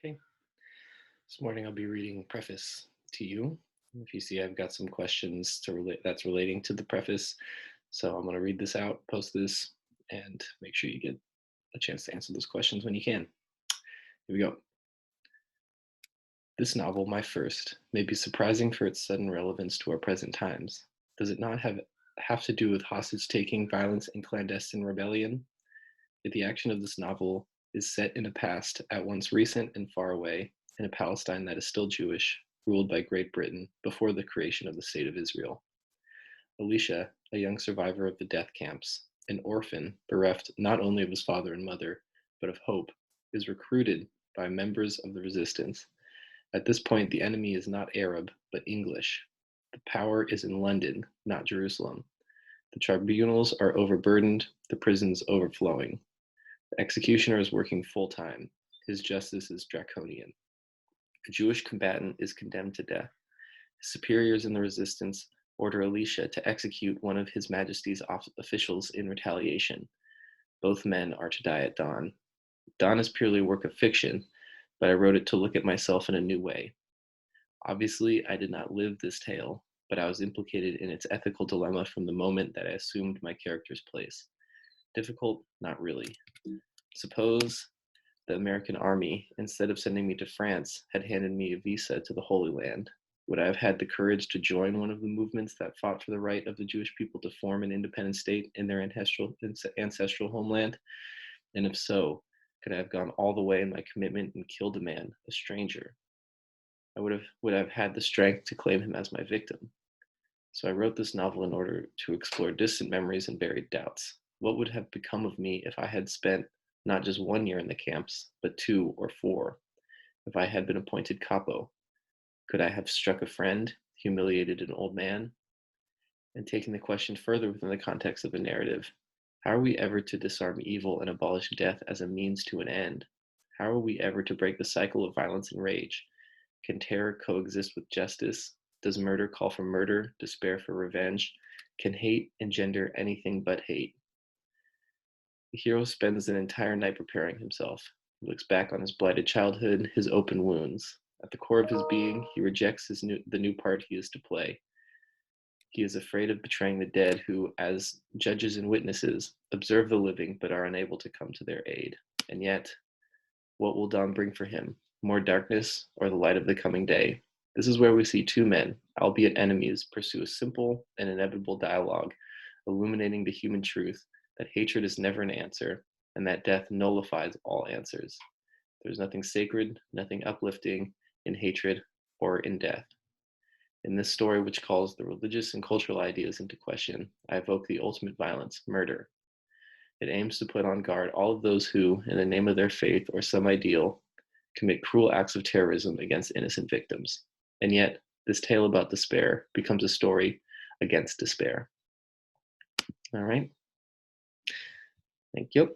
Okay, this morning I'll be reading Preface to you. If you see, I've got some questions to relate that's relating to the preface. So I'm going to read this out, post this, and make sure you get a chance to answer those questions when you can. Here we go. This novel, my first, may be surprising for its sudden relevance to our present times. Does it not have to do with hostage taking, violence, and clandestine rebellion? Yet the action of this novel is set in a past at once recent and far away, in a Palestine that is still Jewish, ruled by Great Britain before the creation of the State of Israel. Elisha, a young survivor of the death camps, an orphan bereft not only of his father and mother, but of hope, is recruited by members of the resistance. At this point, the enemy is not Arab, but English. The power is in London, not Jerusalem. The tribunals are overburdened, the prisons overflowing. The executioner is working full-time. His justice is draconian. A Jewish combatant is condemned to death. His superiors in the resistance order Elisha to execute one of His Majesty's officials in retaliation. Both men are to die at dawn. Dawn is purely a work of fiction, but I wrote it to look at myself in a new way. Obviously, I did not live this tale, but I was implicated in its ethical dilemma from the moment that I assumed my character's place. Difficult? Not really. Suppose the American army, instead of sending me to France, had handed me a visa to the Holy Land. Would I have had the courage to join one of the movements that fought for the right of the Jewish people to form an independent state in their ancestral homeland? And if so, could I have gone all the way in my commitment and killed a man, a stranger? I would have had the strength to claim him as my victim. So I wrote this novel in order to explore distant memories and buried doubts. What would have become of me if I had spent not just 1 year in the camps, but 2 or 4? If I had been appointed capo, could I have struck a friend, humiliated an old man? And taking the question further within the context of the narrative, how are we ever to disarm evil and abolish death as a means to an end? How are we ever to break the cycle of violence and rage? Can terror coexist with justice? Does murder call for murder, despair for revenge? Can hate engender anything but hate? The hero spends an entire night preparing himself. He looks back on his blighted childhood, his open wounds. At the core of his being, he rejects the new part he is to play. He is afraid of betraying the dead who, as judges and witnesses, observe the living but are unable to come to their aid. And yet, what will dawn bring for him? More darkness or the light of the coming day? This is where we see two men, albeit enemies, pursue a simple and inevitable dialogue, illuminating the human truth that hatred is never an answer, and that death nullifies all answers. There's nothing sacred, nothing uplifting in hatred or in death. In this story, which calls the religious and cultural ideas into question, I evoke the ultimate violence, murder. It aims to put on guard all of those who, in the name of their faith or some ideal, commit cruel acts of terrorism against innocent victims. And yet, this tale about despair becomes a story against despair. All right. Thank you.